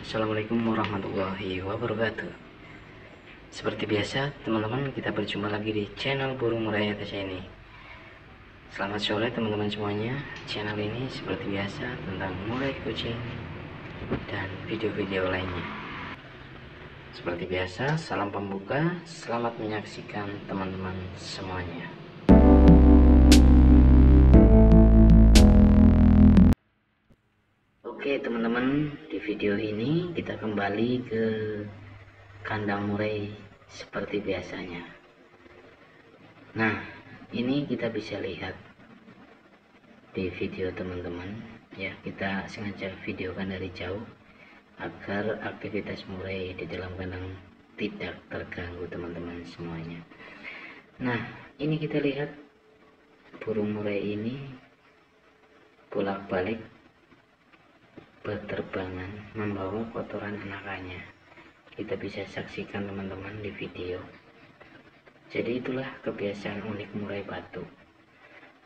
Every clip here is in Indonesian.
Assalamualaikum warahmatullahi wabarakatuh. Seperti biasa teman-teman, kita berjumpa lagi di channel Burung Murai Atas ini. Selamat sore teman-teman semuanya. Channel ini seperti biasa tentang murai kucing dan video-video lainnya. Seperti biasa, salam pembuka, selamat menyaksikan teman-teman semuanya. Oke teman-teman, di video ini kita kembali ke kandang murai seperti biasanya. Nah, ini kita bisa lihat di video teman-teman ya, kita sengaja videokan dari jauh agar aktivitas murai di dalam kandang tidak terganggu teman-teman semuanya. Nah, ini kita lihat burung murai ini bolak-balik berterbangan membawa kotoran anakannya. Kita bisa saksikan teman-teman di video. Jadi itulah kebiasaan unik murai batu.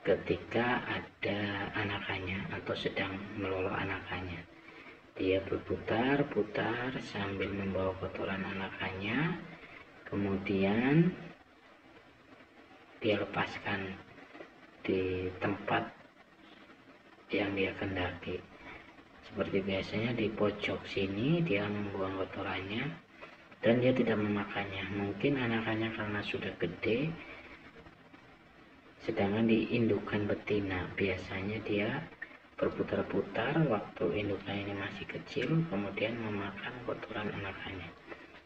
Ketika ada anakannya atau sedang meloloh anakannya, dia berputar-putar sambil membawa kotoran anakannya, kemudian dia lepaskan di tempat yang dia kendaki. Seperti biasanya di pojok sini dia membuang kotorannya dan dia tidak memakannya. Mungkin anakannya karena sudah gede, sedangkan di indukan betina biasanya dia berputar-putar waktu indukan ini masih kecil, kemudian memakan kotoran anakannya.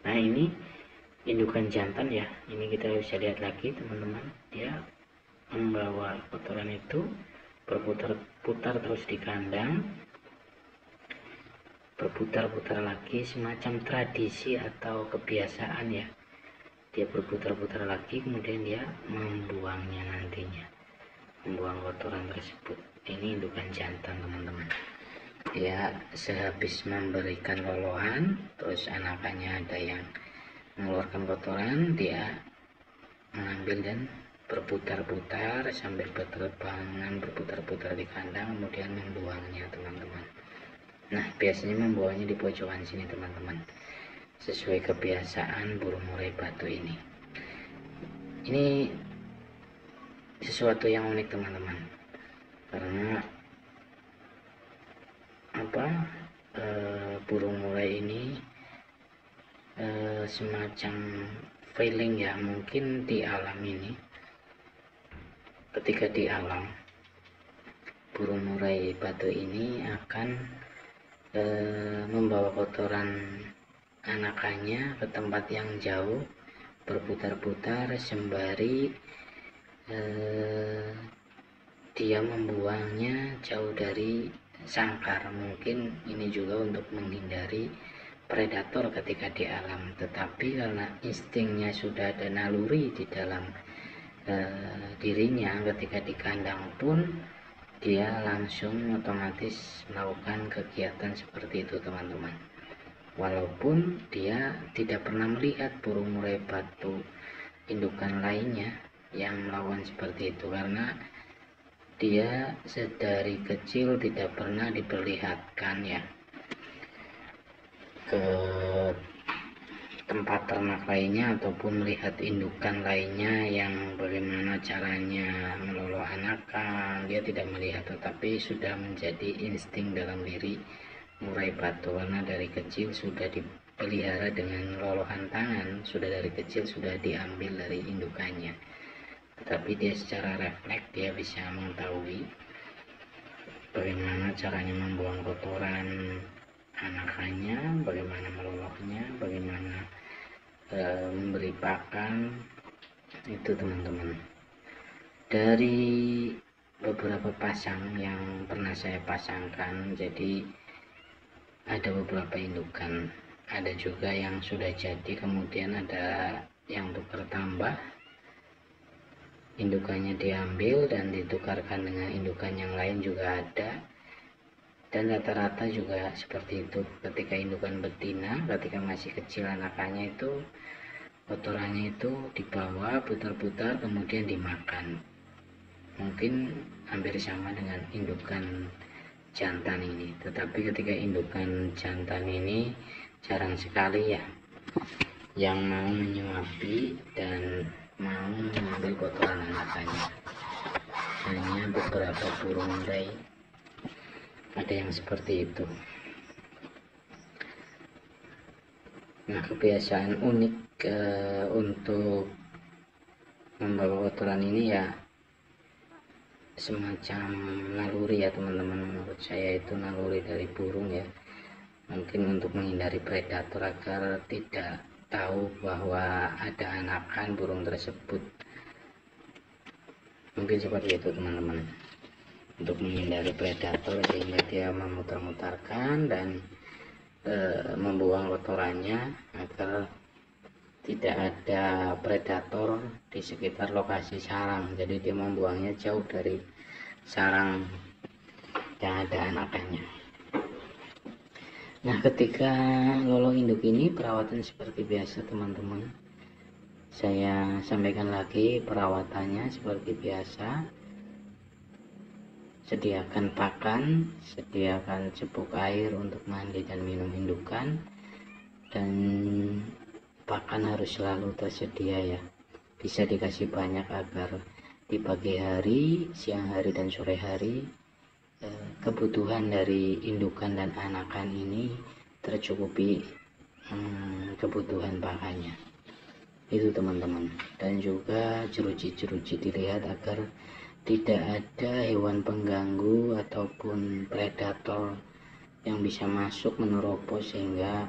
Nah, ini indukan jantan ya, ini kita bisa lihat lagi teman-teman, dia membawa kotoran itu berputar-putar terus di kandang, berputar-putar lagi, semacam tradisi atau kebiasaan ya. Dia berputar-putar lagi, kemudian dia membuangnya nantinya, membuang kotoran tersebut. Ini indukan jantan teman-teman. Dia sehabis memberikan lolohan, terus anakannya ada yang mengeluarkan kotoran, dia mengambil dan berputar-putar sambil berterbangan, berputar-putar di kandang, kemudian membuangnya teman-teman. Nah, biasanya membuangnya di pojokan sini teman-teman, sesuai kebiasaan burung murai batu ini. Ini sesuatu yang unik teman-teman, karena burung murai ini semacam feeling ya, mungkin di alam ini, ketika di alam burung murai batu ini akan membawa kotoran anakannya ke tempat yang jauh, berputar-putar sembari dia membuangnya jauh dari sangkar. Mungkin ini juga untuk menghindari predator ketika di alam, tetapi karena instingnya sudah ada naluri di dalam dirinya, ketika di kandang pun dia langsung otomatis melakukan kegiatan seperti itu teman-teman. Walaupun dia tidak pernah melihat burung murai batu indukan lainnya yang melakukan seperti itu, karena dia sedari kecil tidak pernah diperlihatkan ya ke tempat ternak lainnya ataupun melihat indukan lainnya yang bagaimana caranya meloloh anakan. Dia tidak melihat, tetapi sudah menjadi insting dalam diri murai batu, karena dari kecil sudah dipelihara dengan lolohan tangan, sudah dari kecil sudah diambil dari indukannya, tetapi dia secara refleks dia bisa mengetahui bagaimana caranya membuang kotoran anakannya, bagaimana melolohnya, bagaimana memberi pakan. Itu teman-teman, dari beberapa pasang yang pernah saya pasangkan, jadi ada beberapa indukan, ada juga yang sudah jadi, kemudian ada yang tukar tambah, indukannya diambil dan ditukarkan dengan indukan yang lain juga ada. Dan rata-rata juga seperti itu, ketika indukan betina ketika masih kecil anakannya itu kotorannya itu dibawa putar-putar kemudian dimakan. Mungkin hampir sama dengan indukan jantan ini. Tetapi ketika indukan jantan ini jarang sekali ya yang mau menyuapi dan mau mengambil kotoran anakannya. Hanya beberapa burung murai ada yang seperti itu. Nah, kebiasaan unik untuk membawa kotoran ini ya semacam naluri ya teman-teman. Menurut saya itu naluri dari burung ya, mungkin untuk menghindari predator agar tidak tahu bahwa ada anakan burung tersebut, mungkin seperti itu teman-teman, untuk menghindari predator sehingga dia memutar-mutarkan dan membuang kotorannya agar tidak ada predator di sekitar lokasi sarang. Jadi dia membuangnya jauh dari sarang yang ada anakannya. Nah, ketika lolo induk ini perawatan seperti biasa teman-teman. Saya sampaikan lagi perawatannya seperti biasa. Sediakan pakan, sediakan cepuk air untuk mandi dan minum indukan, dan pakan harus selalu tersedia ya. Bisa dikasih banyak agar di pagi hari, siang hari, dan sore hari kebutuhan dari indukan dan anakan ini tercukupi kebutuhan pakannya. Itu teman-teman. Dan juga jeruji-jeruji dilihat agar tidak ada hewan pengganggu ataupun predator yang bisa masuk menerobos sehingga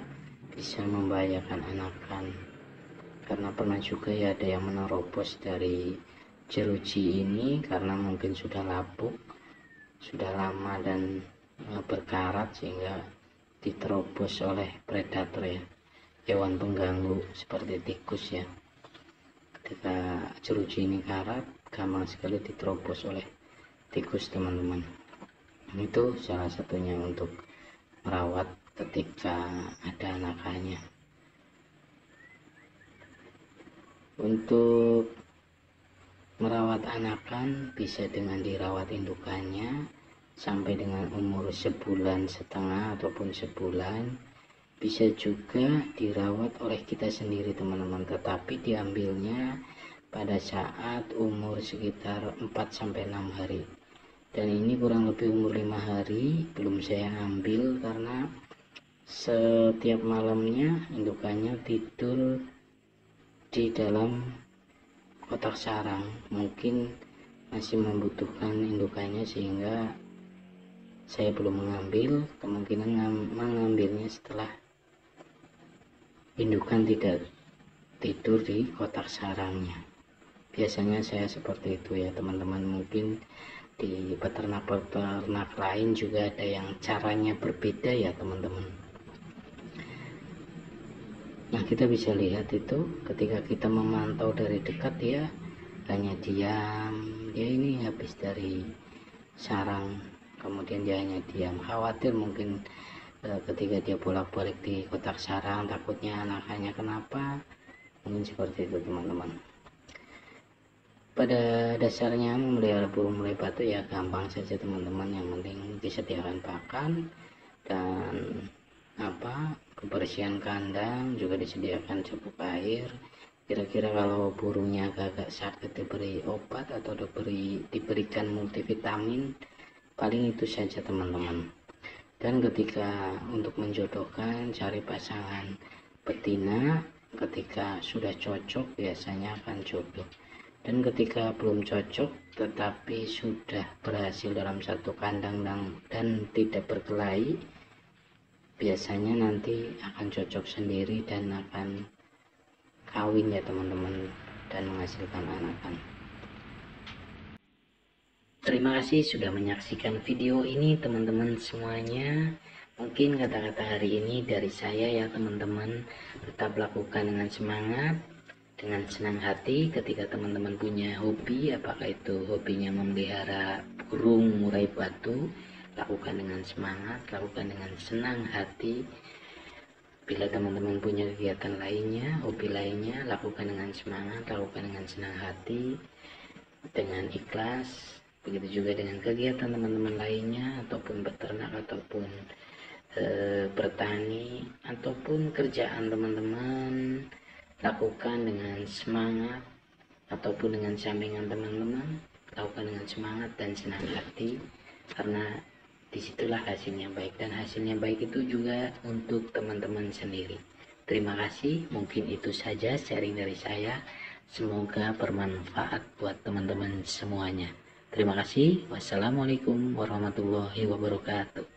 bisa membahayakan anakan. Karena pernah juga ya ada yang menerobos dari jeruji ini karena mungkin sudah lapuk, sudah lama dan berkarat sehingga diterobos oleh predator ya, hewan pengganggu seperti tikus ya. Ketika jeruji ini karat, gampang sekali diterobos oleh tikus teman-teman. Itu salah satunya untuk merawat ketika ada anakannya. Untuk merawat anakan bisa dengan dirawat indukannya sampai dengan umur 1,5 bulan ataupun sebulan. Bisa juga dirawat oleh kita sendiri teman-teman, tetapi diambilnya pada saat umur sekitar 4-6 hari. Dan ini kurang lebih umur 5 hari belum saya ambil karena setiap malamnya indukannya tidur di dalam kotak sarang. Mungkin masih membutuhkan indukannya sehingga saya belum mengambil. Kemungkinan mengambilnya setelah indukan tidak tidur di kotak sarangnya. Biasanya saya seperti itu ya teman-teman. Mungkin di peternak-peternak lain juga ada yang caranya berbeda ya teman-teman. Nah, kita bisa lihat itu ketika kita memantau dari dekat dia hanya diam. Dia ini habis dari sarang, kemudian dia hanya diam. Khawatir mungkin ketika dia bolak-balik di kotak sarang takutnya anakannya kenapa, mungkin seperti itu teman-teman. Pada dasarnya memelihara burung murai batu ya gampang saja teman-teman, yang penting disediakan pakan dan kebersihan kandang, juga disediakan cepuk air. Kira-kira kalau burungnya agak sakit diberi obat atau diberikan multivitamin, paling itu saja teman-teman. Dan ketika untuk menjodohkan, cari pasangan betina, ketika sudah cocok biasanya akan jodoh. Dan ketika belum cocok tetapi sudah berhasil dalam satu kandang dan tidak berkelahi, biasanya nanti akan cocok sendiri dan akan kawin ya teman-teman, dan menghasilkan anakan. Terima kasih sudah menyaksikan video ini teman-teman semuanya. Mungkin kata-kata hari ini dari saya ya teman-teman, tetap lakukan dengan semangat, dengan senang hati. Ketika teman-teman punya hobi, apakah itu hobinya memelihara burung murai batu, lakukan dengan semangat, lakukan dengan senang hati. Bila teman-teman punya kegiatan lainnya, hobi lainnya, lakukan dengan semangat, lakukan dengan senang hati, dengan ikhlas, Begitu juga dengan kegiatan teman-teman lainnya, ataupun beternak, ataupun bertani, ataupun kerjaan teman-teman lakukan dengan semangat, ataupun dengan sampingan teman-teman lakukan dengan semangat dan senang hati, karena disitulah hasilnya baik, dan hasilnya baik itu juga untuk teman-teman sendiri. Terima kasih, mungkin itu saja sharing dari saya, semoga bermanfaat buat teman-teman semuanya. Terima kasih. Wassalamualaikum warahmatullahi wabarakatuh.